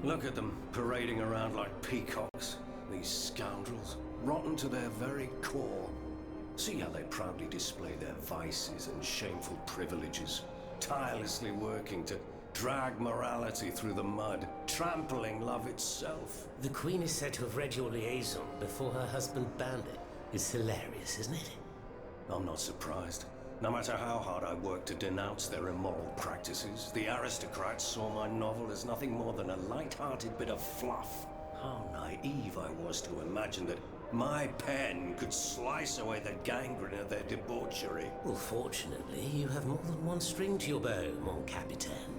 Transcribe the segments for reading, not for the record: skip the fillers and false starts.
Look at them, parading around like peacocks. These scoundrels, rotten to their very core. See how they proudly display their vices and shameful privileges, tirelessly working to drag morality through the mud, trampling love itself. The Queen is said to have read your liaison before her husband banned it. It's hilarious, isn't it? I'm not surprised. No matter how hard I work to denounce their immoral practices, the aristocrats saw my novel as nothing more than a light-hearted bit of fluff. How naive I was to imagine that my pen could slice away the gangrene of their debauchery. Well, fortunately, you have more than one string to your bow, mon capitaine.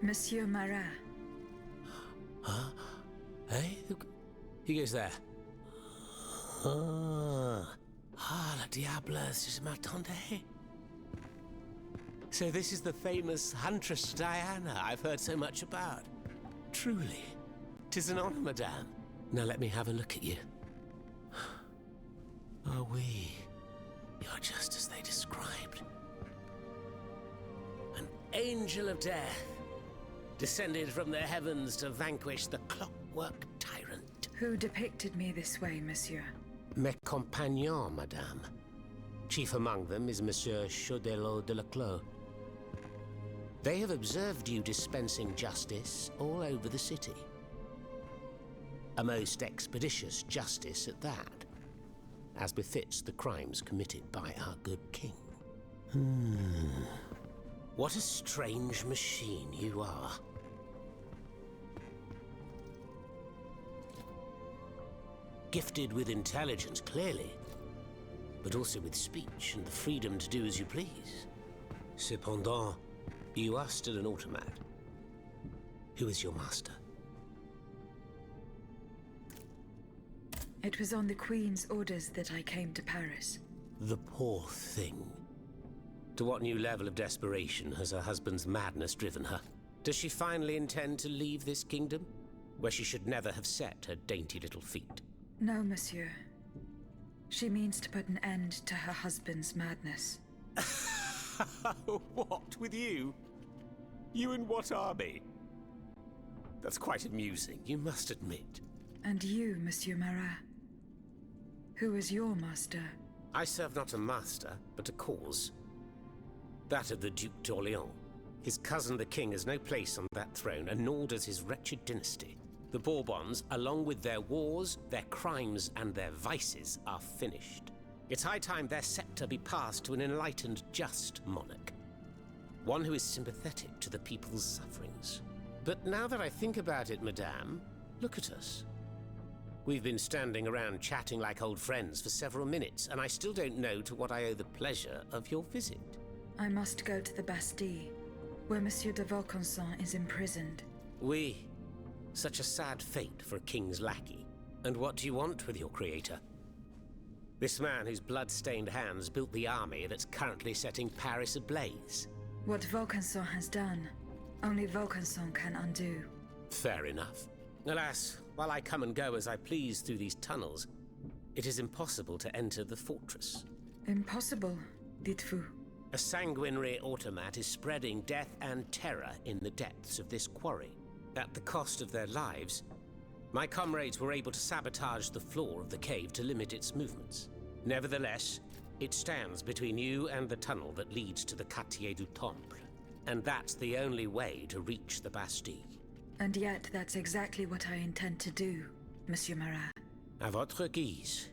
Monsieur Marat. Huh? Hey? Who goes there? La diableuse, je m'attendais. So this is the famous Huntress Diana I've heard so much about. Truly, 'tis an honor, madame. Now let me have a look at you. Oh, oui. You're just as they described. angel of death, descended from the heavens to vanquish the clockwork tyrant. Who depicted me this way, monsieur? Mes compagnons, madame. Chief among them is Monsieur Chaudelot de la Clos. They have observed you dispensing justice all over the city. A most expeditious justice at that, as befits the crimes committed by our good king. What a strange machine you are. Gifted with intelligence, clearly, but also with speech and the freedom to do as you please. Cependant, you are still an automat. Who is your master? It was on the Queen's orders that I came to Paris. The poor thing. To what new level of desperation has her husband's madness driven her? Does she finally intend to leave this kingdom, where she should never have set her dainty little feet? No, monsieur. She means to put an end to her husband's madness. What, with you? You in what army? That's quite amusing, you must admit. And you, Monsieur Marat? Who is your master? I serve not a master, but a cause. That of the Duc d'Orléans. His cousin the king has no place on that throne, and nor does his wretched dynasty. The Bourbons, along with their wars, their crimes, and their vices, are finished. It's high time their scepter be passed to an enlightened, just monarch. One who is sympathetic to the people's sufferings. But now that I think about it, madame, look at us. We've been standing around chatting like old friends for several minutes, and I still don't know to what I owe the pleasure of your visit. I must go to the Bastille, where Monsieur de Vaucanson is imprisoned. Oui. Such a sad fate for a king's lackey. And what do you want with your creator? This man whose blood-stained hands built the army that's currently setting Paris ablaze. What Vaucanson has done, only Vaucanson can undo. Fair enough. Alas, while I come and go as I please through these tunnels, it is impossible to enter the fortress. Impossible, dites-vous? A sanguinary automat is spreading death and terror in the depths of this quarry. At the cost of their lives, my comrades were able to sabotage the floor of the cave to limit its movements. Nevertheless, it stands between you and the tunnel that leads to the Quartier du Temple. And that's the only way to reach the Bastille. And yet that's exactly what I intend to do, Monsieur Marat. À votre guise.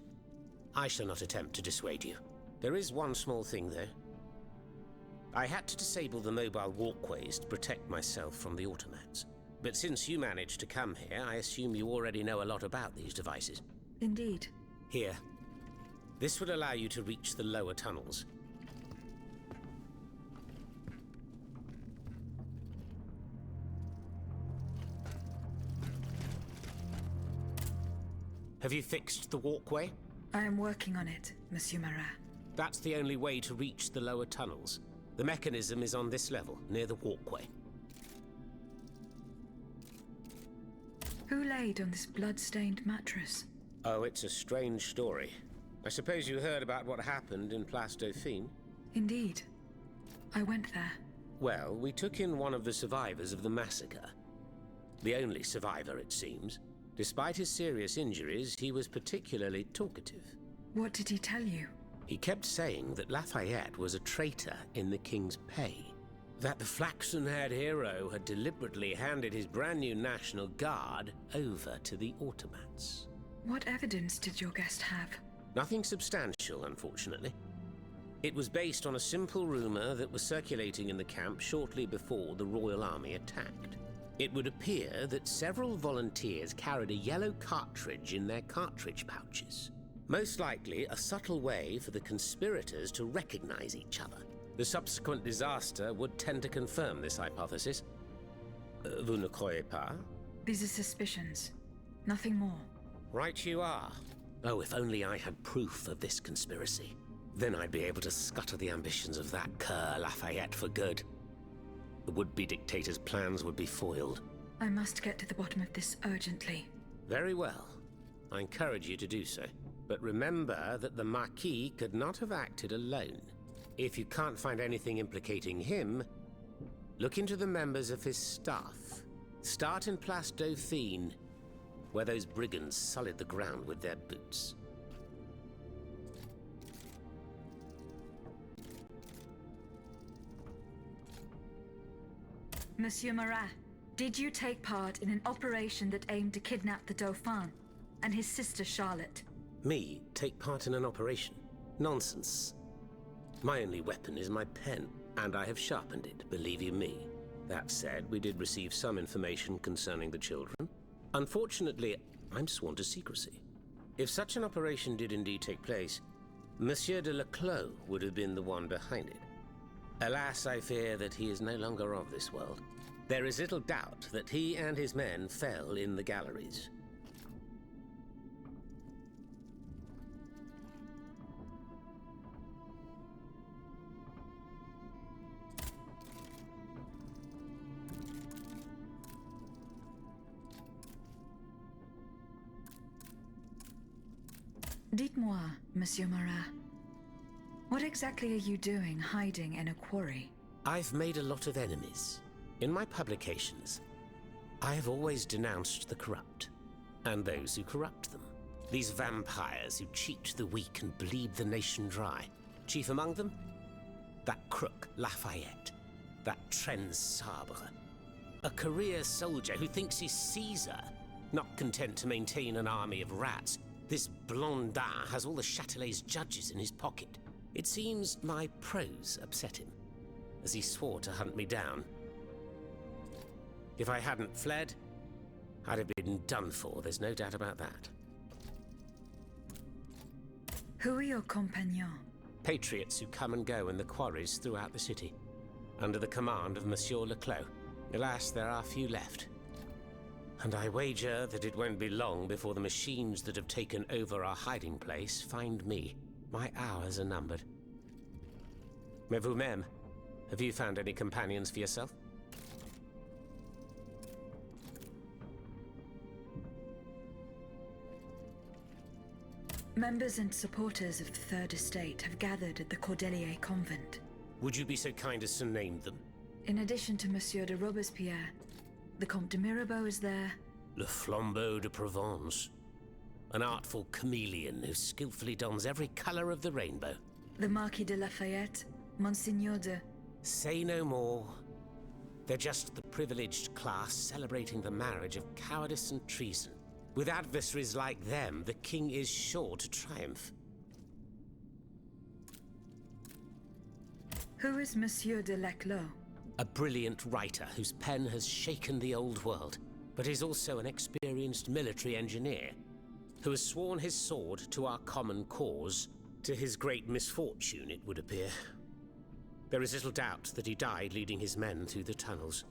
I shall not attempt to dissuade you. There is one small thing, though. I had to disable the mobile walkways to protect myself from the automats. But since you managed to come here, I assume you already know a lot about these devices. Indeed. Here. This would allow you to reach the lower tunnels. Have you fixed the walkway? I am working on it, Monsieur Marat. That's the only way to reach the lower tunnels. The mechanism is on this level, near the walkway. Who laid on this blood-stained mattress? Oh, it's a strange story. I suppose you heard about what happened in Place Dauphine? Indeed. I went there. Well, we took in one of the survivors of the massacre. The only survivor, it seems. Despite his serious injuries, he was particularly talkative. What did he tell you? He kept saying that Lafayette was a traitor in the king's pay. That the flaxen-haired hero had deliberately handed his brand new National Guard over to the automats. What evidence did your guest have? Nothing substantial, unfortunately. It was based on a simple rumor that was circulating in the camp shortly before the Royal Army attacked. It would appear that several volunteers carried a yellow cartridge in their cartridge pouches. Most likely a subtle way for the conspirators to recognize each other. The subsequent disaster would tend to confirm this hypothesis. Vous ne croyez pas? These are suspicions. Nothing more. Right you are. Oh, if only I had proof of this conspiracy. Then I'd be able to scutter the ambitions of that cur Lafayette for good. The would-be dictator's plans would be foiled. I must get to the bottom of this urgently. Very well. I encourage you to do so. But remember that the Marquis could not have acted alone. If you can't find anything implicating him, Look into the members of his staff. Start in Place Dauphine, where those brigands sullied the ground with their boots. Monsieur Marat, did you take part in an operation that aimed to kidnap the Dauphin and his sister Charlotte? Me take part in an operation? Nonsense. My only weapon is my pen, and I have sharpened it, believe you me. That said, we did receive some information concerning the children. Unfortunately, I'm sworn to secrecy. If such an operation did indeed take place, Monsieur de Leclos would have been the one behind it. Alas, I fear that he is no longer of this world. There is little doubt that he and his men fell in the galleries. Dites-moi, Monsieur Marat, what exactly are you doing hiding in a quarry? I've made a lot of enemies. In my publications, I have always denounced the corrupt, and those who corrupt them. These vampires who cheat the weak and bleed the nation dry. Chief among them, that crook Lafayette, that Trenz Sabre. A career soldier who thinks he's Caesar, not content to maintain an army of rats. This Blondin has all the Châtelet's judges in his pocket. It seems my prose upset him, as he swore to hunt me down. If I hadn't fled, I'd have been done for, there's no doubt about that. Who are your compagnons? Patriots who come and go in the quarries throughout the city, under the command of Monsieur Leclos. Alas, there are few left. And I wager that it won't be long before the machines that have taken over our hiding place find me. My hours are numbered. Mais vous-même, have you found any companions for yourself? Members and supporters of the Third Estate have gathered at the Cordelier Convent. Would you be so kind as to name them? In addition to Monsieur de Robespierre, the Comte de Mirabeau is there. Le Flambeau de Provence. An artful chameleon who skillfully dons every color of the rainbow. The Marquis de Lafayette, Monseigneur de... Say no more. They're just the privileged class celebrating the marriage of cowardice and treason. With adversaries like them, the king is sure to triumph. Who is Monsieur de Leclos? A brilliant writer whose pen has shaken the old world, but is also an experienced military engineer who has sworn his sword to our common cause, to his great misfortune, it would appear. There is little doubt that he died leading his men through the tunnels.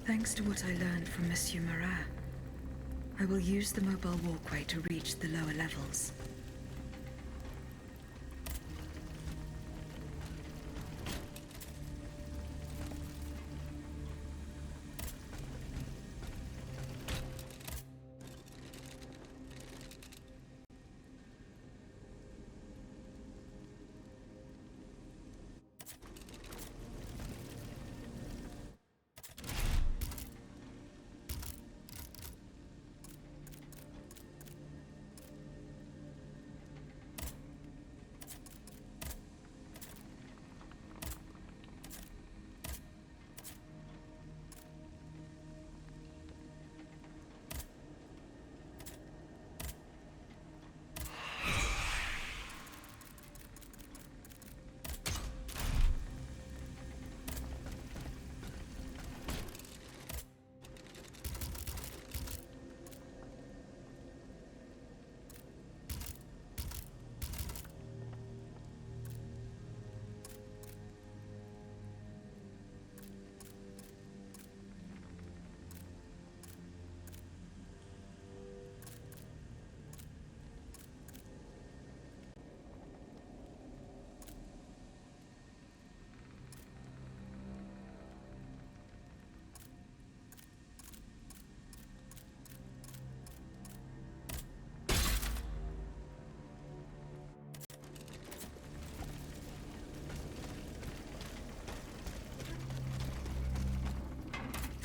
Thanks to what I learned from Monsieur Marat, I will use the mobile walkway to reach the lower levels.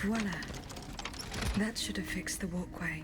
Voila. That should have fixed the walkway.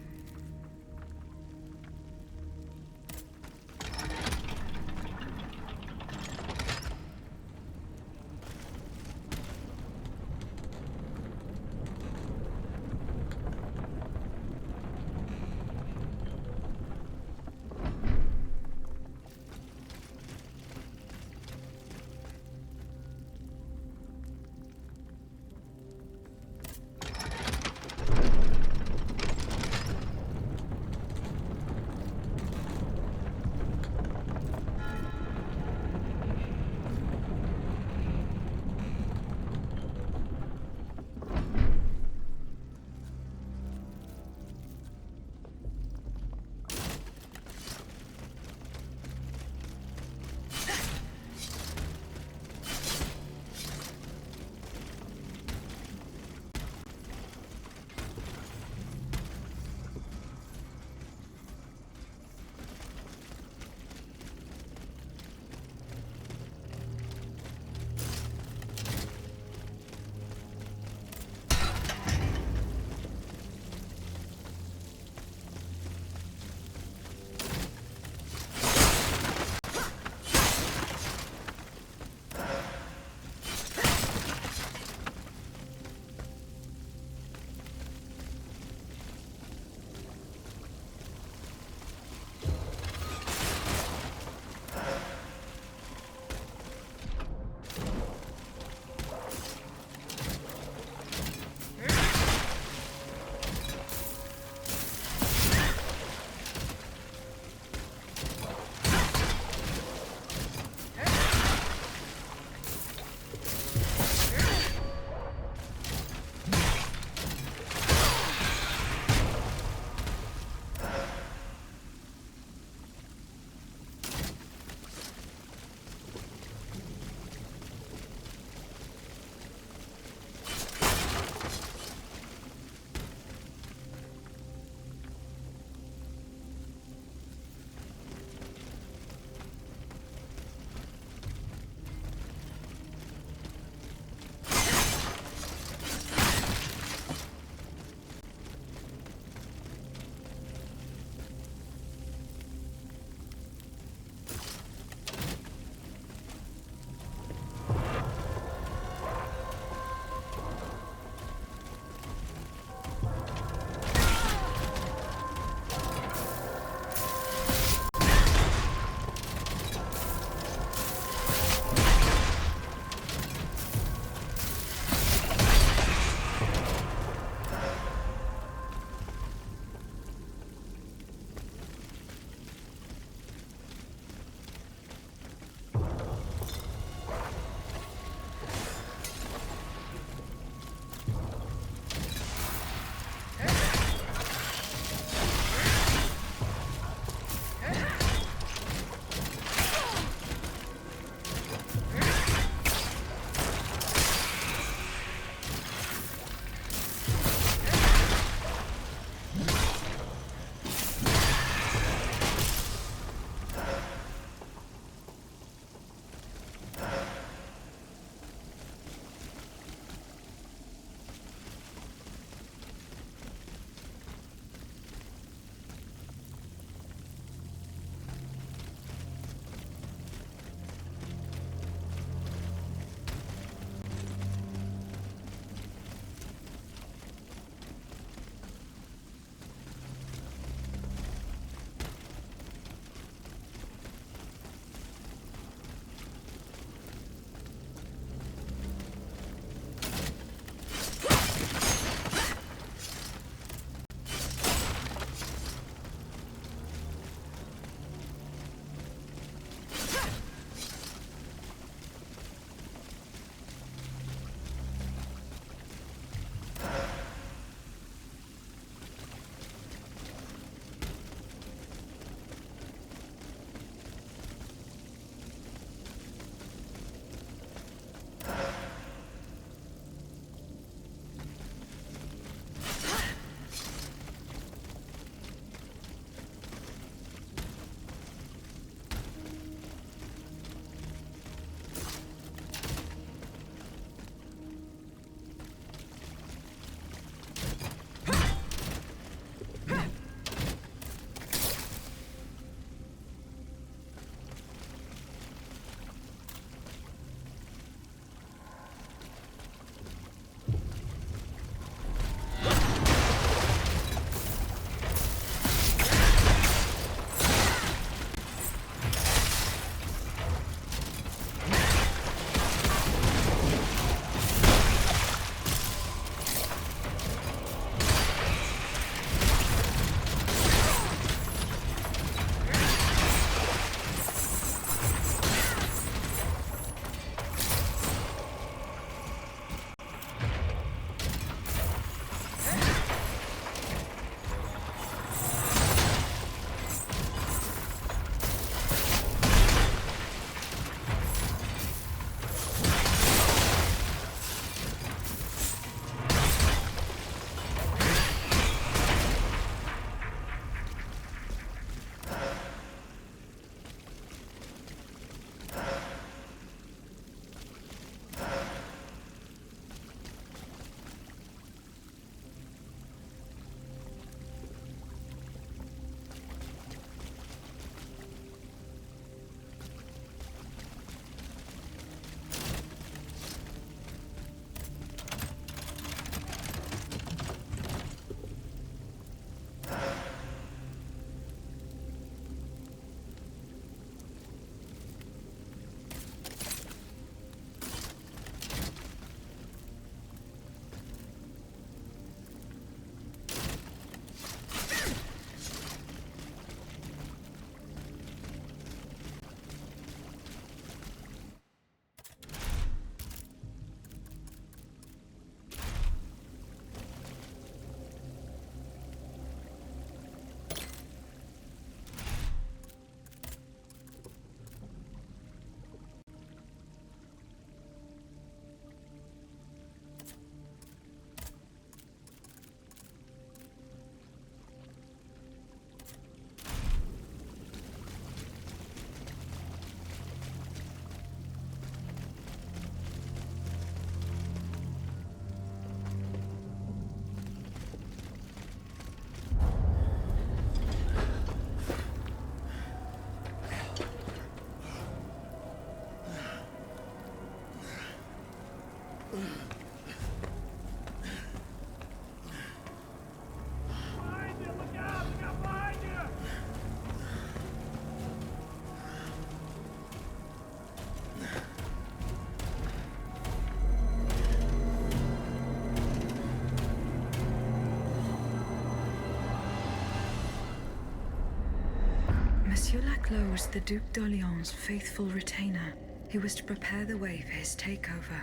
Monsieur Laclos was the Duc d'Orléans' faithful retainer. He was to prepare the way for his takeover,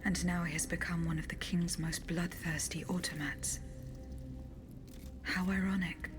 and now he has become one of the king's most bloodthirsty automats. How ironic.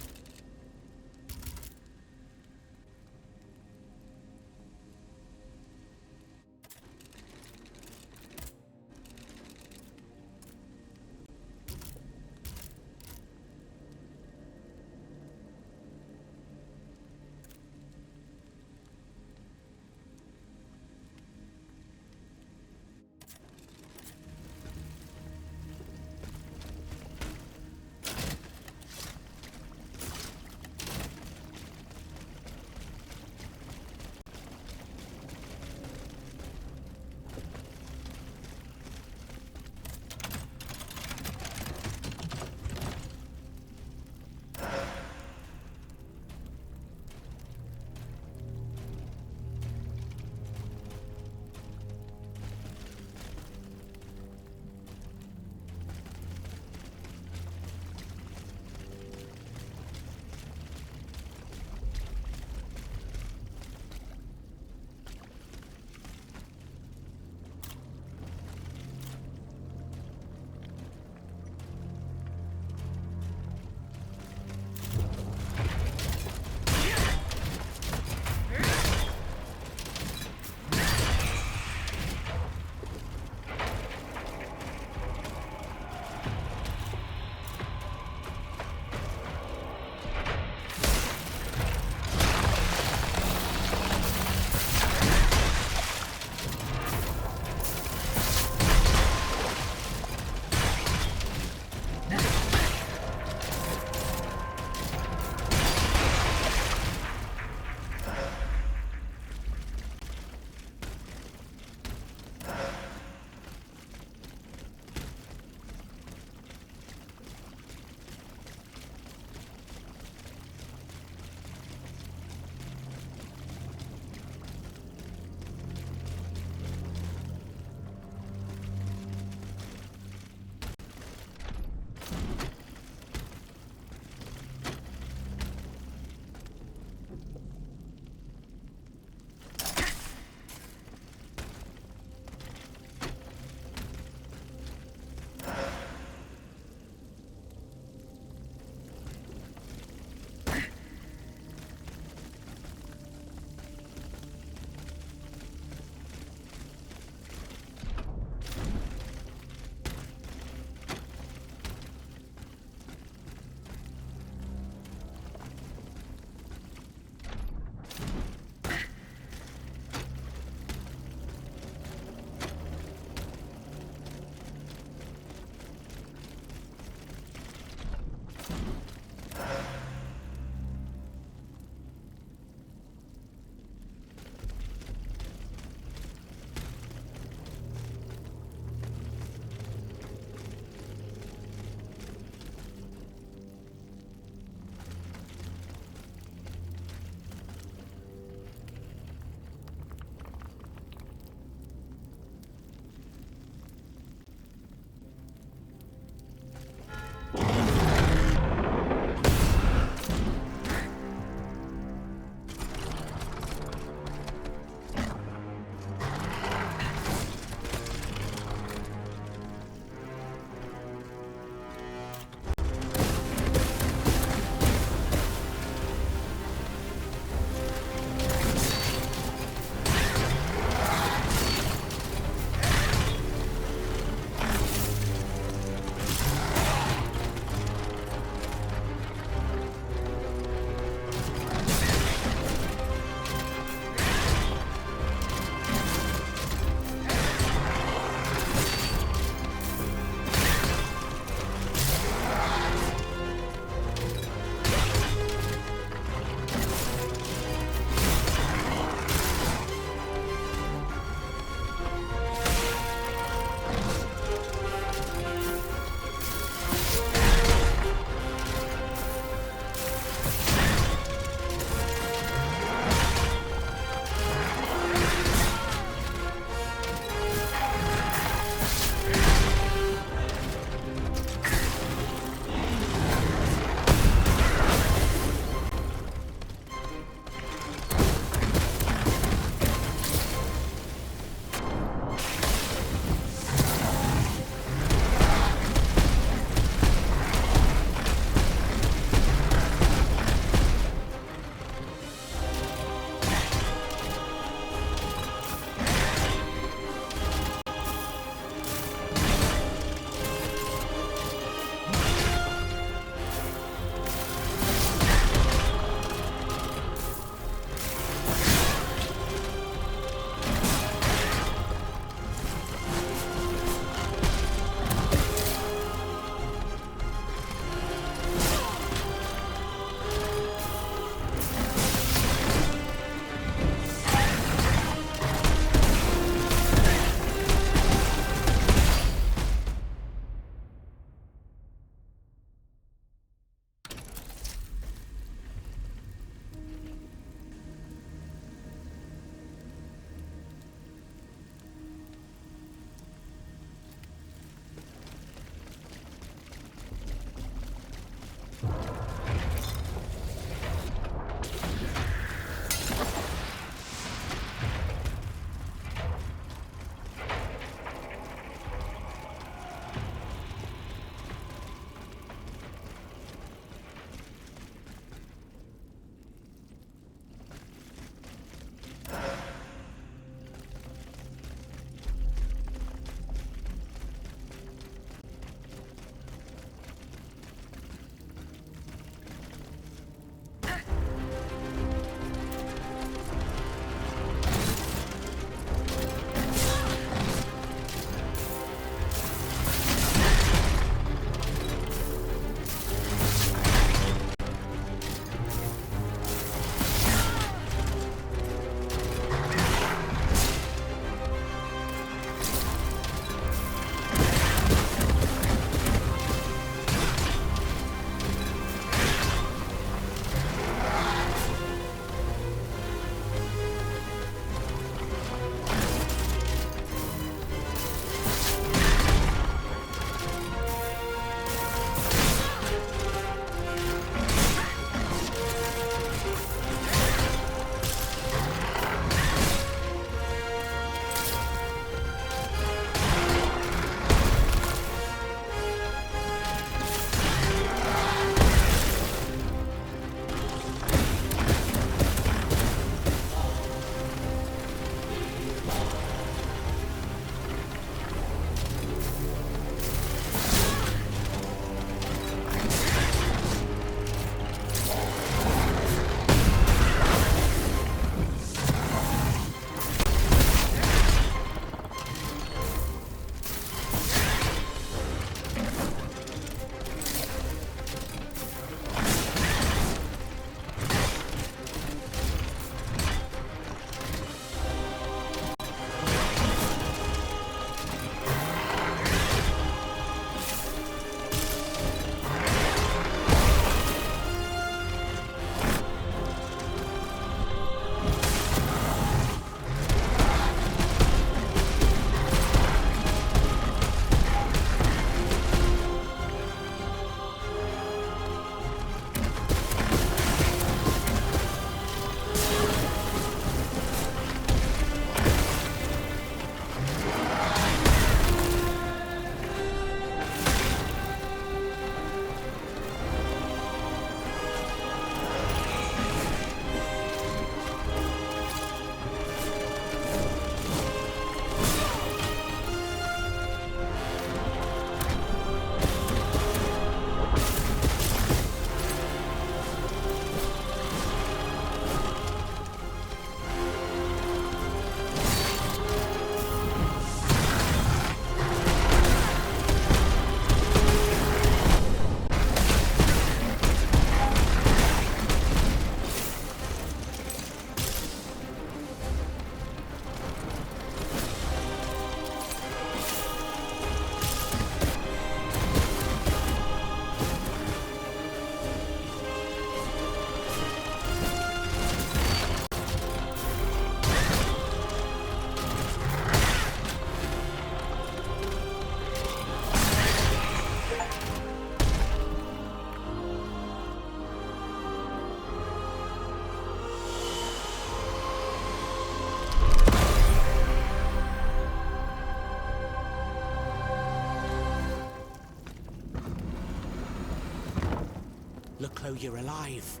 Leclos, you're alive.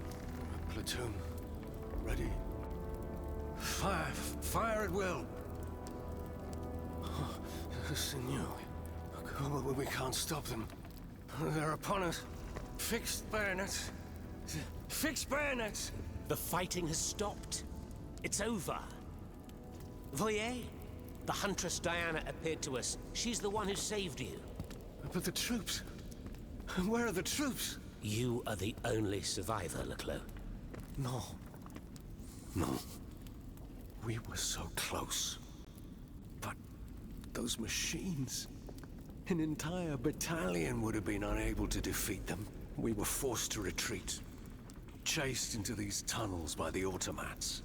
Platoon. Ready. Fire! Fire at will! Oh, Senor. We can't stop them. They're upon us. Fixed bayonets. Fixed bayonets! The fighting has stopped. It's over. Voyez? The Huntress Diana appeared to us. She's the one who saved you. But the troops... Where are the troops? You are the only survivor, Leclos. No. No. We were so close. But those machines... An entire battalion would have been unable to defeat them. We were forced to retreat. Chased into these tunnels by the automats.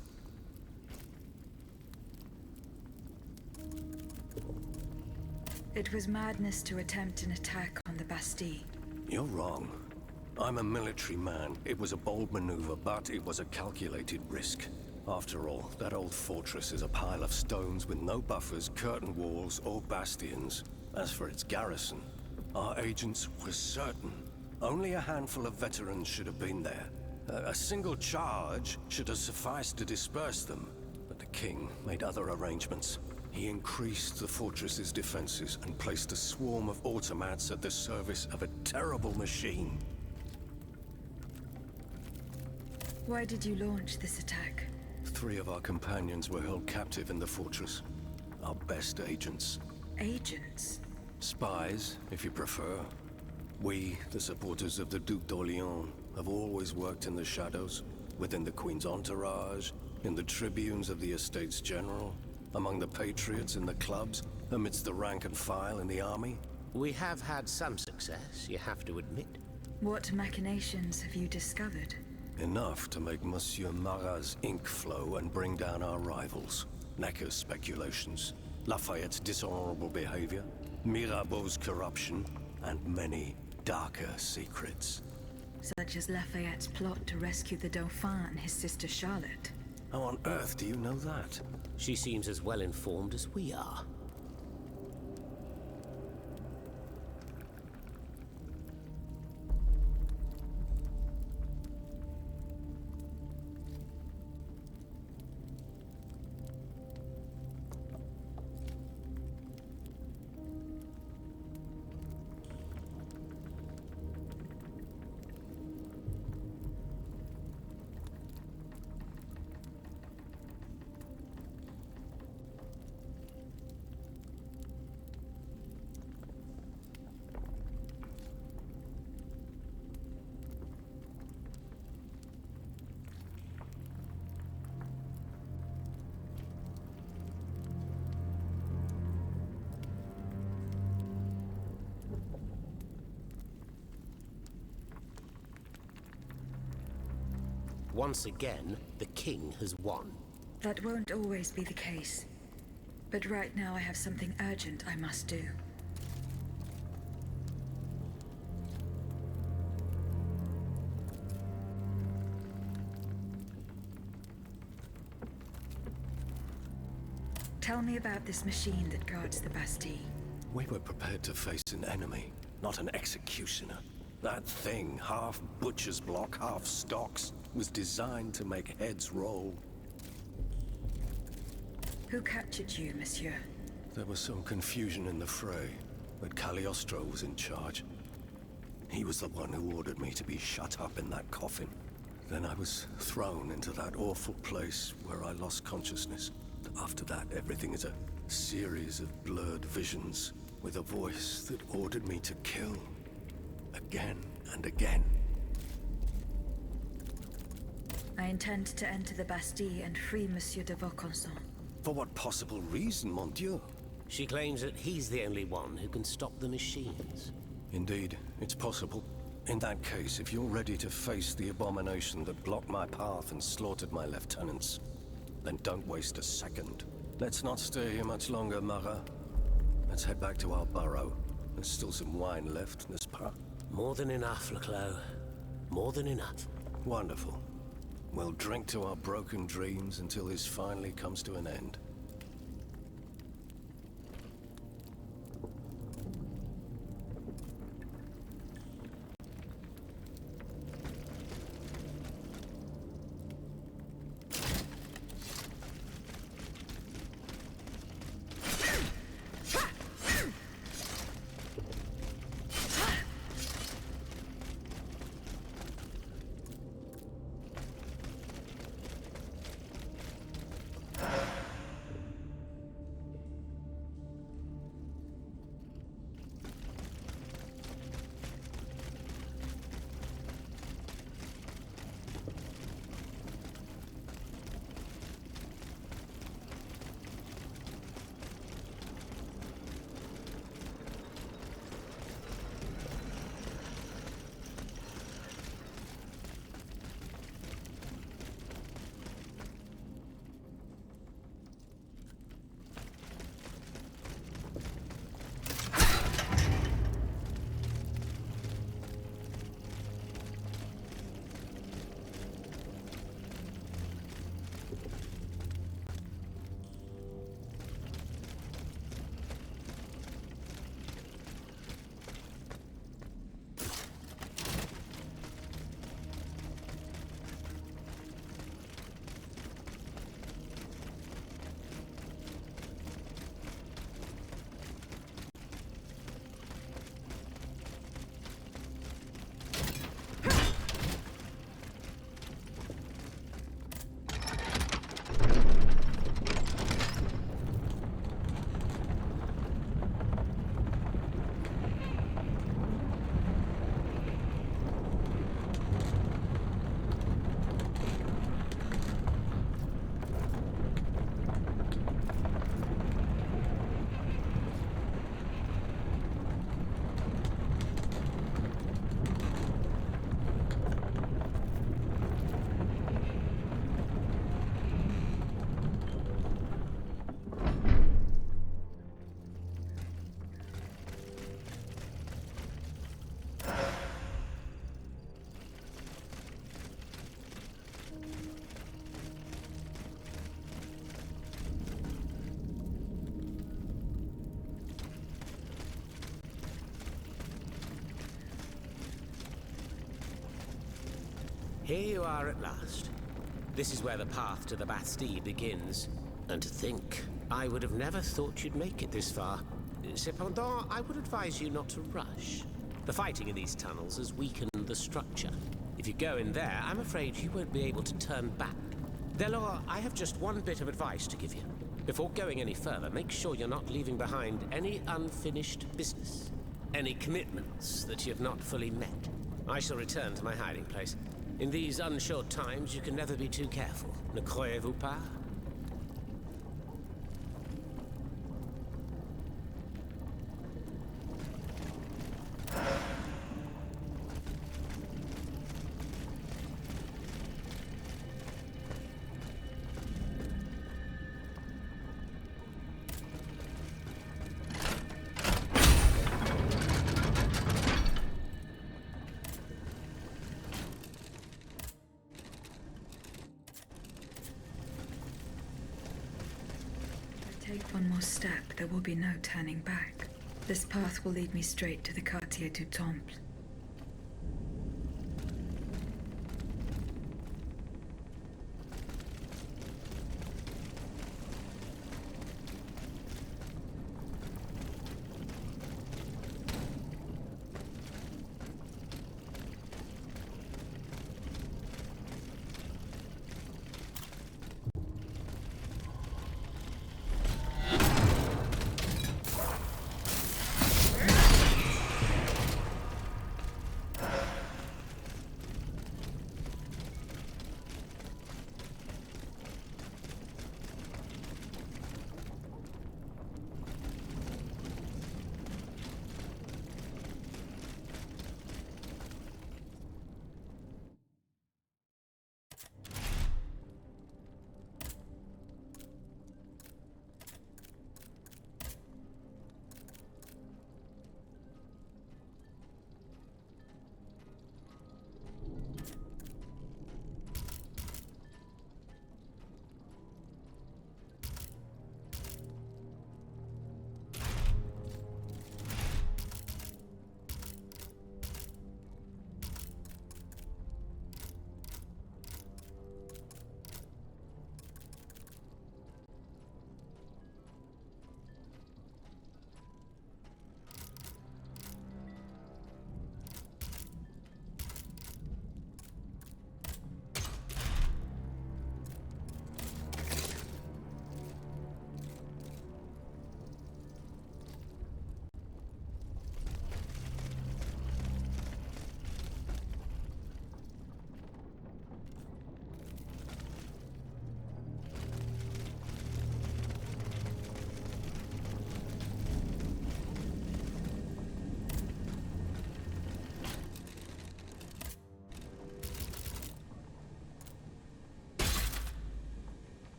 It was madness to attempt an attack on the Bastille. You're wrong. I'm a military man. It was a bold maneuver, but it was a calculated risk. After all, that old fortress is a pile of stones with no buffers, curtain walls, or bastions. As for its garrison, our agents were certain. Only a handful of veterans should have been there. A single charge should have sufficed to disperse them. But the king made other arrangements. He increased the fortress's defenses and placed a swarm of automats at the service of a terrible machine. Why did you launch this attack? 3 of our companions were held captive in the fortress. Our best agents. Agents? Spies, if you prefer. We, the supporters of the Duc d'Orléans, have always worked in the shadows, within the Queen's entourage, in the tribunes of the Estates General, among the patriots in the clubs, amidst the rank and file in the army. We have had some success, you have to admit. What machinations have you discovered? Enough to make Monsieur Marat's ink flow and bring down our rivals. Necker's speculations, Lafayette's dishonorable behavior, Mirabeau's corruption, and many darker secrets. Such as Lafayette's plot to rescue the Dauphin and his sister Charlotte. How on earth do you know that? She seems as well informed as we are. Once again, the king has won. That won't always be the case. But right now I have something urgent I must do. Tell me about this machine that guards the Bastille. We were prepared to face an enemy, not an executioner. That thing, half butcher's block, half stocks, was designed to make heads roll. Who captured you, monsieur? There was some confusion in the fray, but Cagliostro was in charge. He was the one who ordered me to be shut up in that coffin. Then I was thrown into that awful place where I lost consciousness. After that, everything is a series of blurred visions, with a voice that ordered me to kill. Again and again. I intend to enter the Bastille and free Monsieur de Vaucanson. For what possible reason, mon Dieu? She claims that he's the only one who can stop the machines. Indeed, it's possible. In that case, if you're ready to face the abomination that blocked my path and slaughtered my lieutenants, then don't waste a second. Let's not stay here much longer, Marat. Let's head back to our burrow. There's still some wine left, n'est-ce pas? More than enough, Leclos. More than enough. Wonderful. We'll drink to our broken dreams until this finally comes to an end. Here you are at last. This is where the path to the Bastille begins. And to think, I would have never thought you'd make it this far. Cependant, I would advise you not to rush. The fighting in these tunnels has weakened the structure. If you go in there, I'm afraid you won't be able to turn back. Delor, I have just one bit of advice to give you. Before going any further, make sure you're not leaving behind any unfinished business. Any commitments that you have not fully met. I shall return to my hiding place. In these unsure times, you can never be too careful. Ne croyez-vous pas? Take one more step, there will be no turning back. This path will lead me straight to the Quartier du Temple.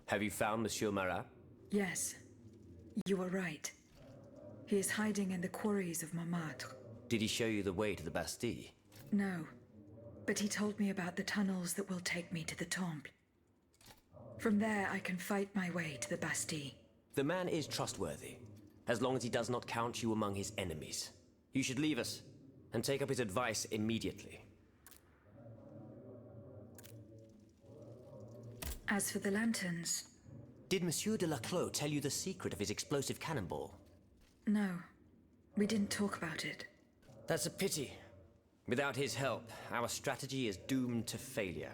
Have you found Monsieur Marat? Yes, you were right. He is hiding in the quarries of Montmartre. Did he show you the way to the Bastille? No, but he told me about the tunnels that will take me to the Temple. From there, I can fight my way to the Bastille. The man is trustworthy, as long as he does not count you among his enemies. You should leave us, and take up his advice immediately. As for the lanterns... Did Monsieur de Laclos tell you the secret of his explosive cannonball? No, we didn't talk about it. That's a pity. Without his help, our strategy is doomed to failure.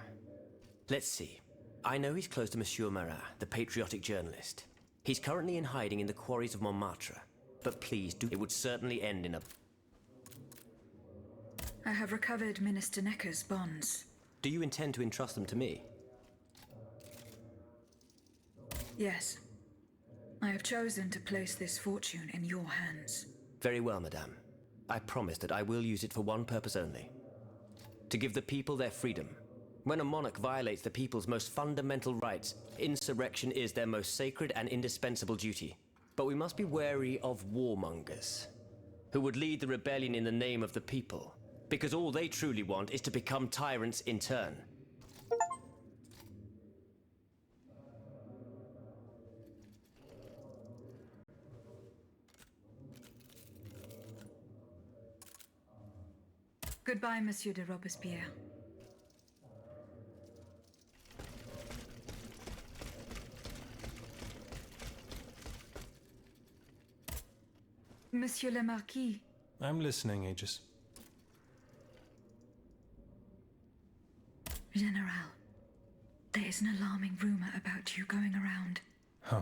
Let's see. I know he's close to Monsieur Marat, the patriotic journalist. He's currently in hiding in the quarries of Montmartre. But please do. It would certainly end in a... I have recovered Minister Necker's bonds. Do you intend to entrust them to me? Yes. I have chosen to place this fortune in your hands. Very well, madame. I promise that I will use it for one purpose only. To give the people their freedom. When a monarch violates the people's most fundamental rights, insurrection is their most sacred and indispensable duty. But we must be wary of warmongers, who would lead the rebellion in the name of the people, because all they truly want is to become tyrants in turn. Goodbye, Monsieur de Robespierre. Monsieur le Marquis. I'm listening, Aegis. General, there is an alarming rumor about you going around. Huh.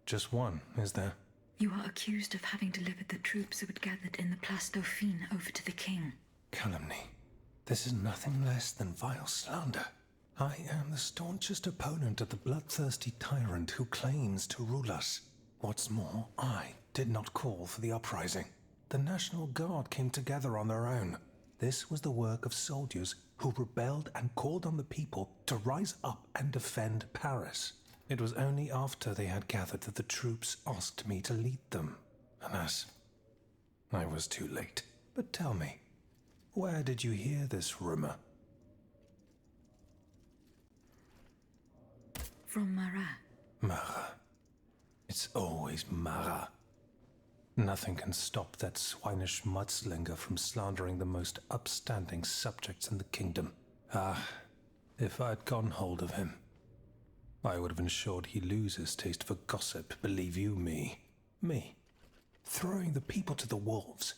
Just one, is there? You are accused of having delivered the troops who had gathered in the Place Dauphine over to the king. Calumny. This is nothing less than vile slander. I am the staunchest opponent of the bloodthirsty tyrant who claims to rule us. What's more, I did not call for the uprising. The National Guard came together on their own. This was the work of soldiers who rebelled and called on the people to rise up and defend Paris. It was only after they had gathered that the troops asked me to lead them. Alas, I was too late. But tell me, where did you hear this rumor? From Marat. Marat. It's always Marat. Nothing can stop that swinish mudslinger from slandering the most upstanding subjects in the kingdom. Ah, if I'd gotten hold of him, I would have ensured he loses taste for gossip, believe you me. Me, throwing the people to the wolves.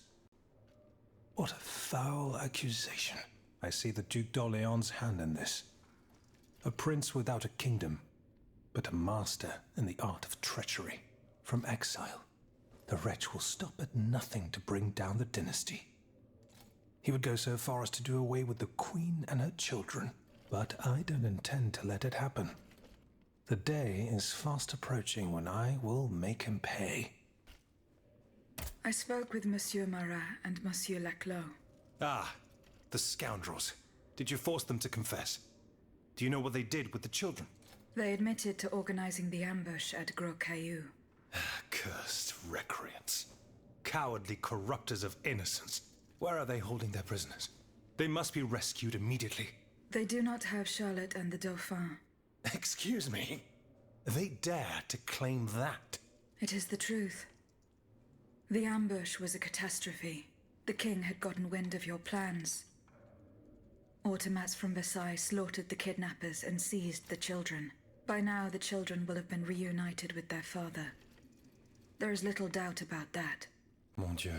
What a foul accusation. I see the Duc d'Orléans' hand in this. A prince without a kingdom, but a master in the art of treachery. From exile, the wretch will stop at nothing to bring down the dynasty. He would go so far as to do away with the queen and her children, but I don't intend to let it happen. The day is fast approaching when I will make him pay. I spoke with Monsieur Marat and Monsieur Laclos. Ah, the scoundrels. Did you force them to confess? Do you know what they did with the children? They admitted to organizing the ambush at Gros Caillou. Cursed recreants. Cowardly corrupters of innocence. Where are they holding their prisoners? They must be rescued immediately. They do not have Charlotte and the Dauphin. Excuse me? They dare to claim that? It is the truth. The ambush was a catastrophe. The king had gotten wind of your plans. Automats from Versailles slaughtered the kidnappers and seized the children. By now, the children will have been reunited with their father. There is little doubt about that. Mon Dieu.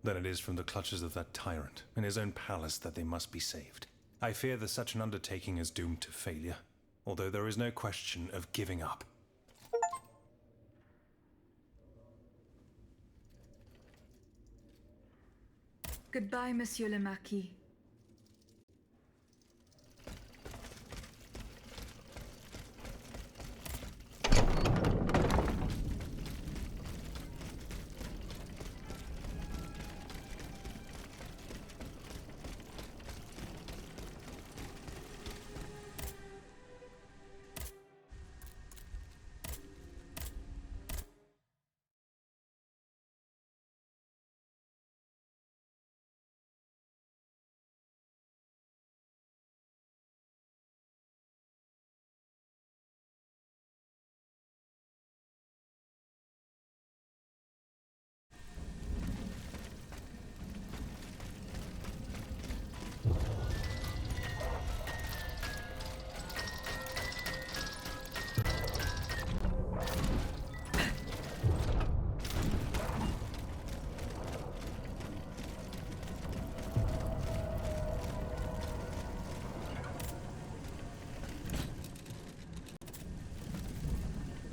Then it is from the clutches of that tyrant in his own palace that they must be saved. I fear that such an undertaking is doomed to failure, although there is no question of giving up. Goodbye, Monsieur le Marquis.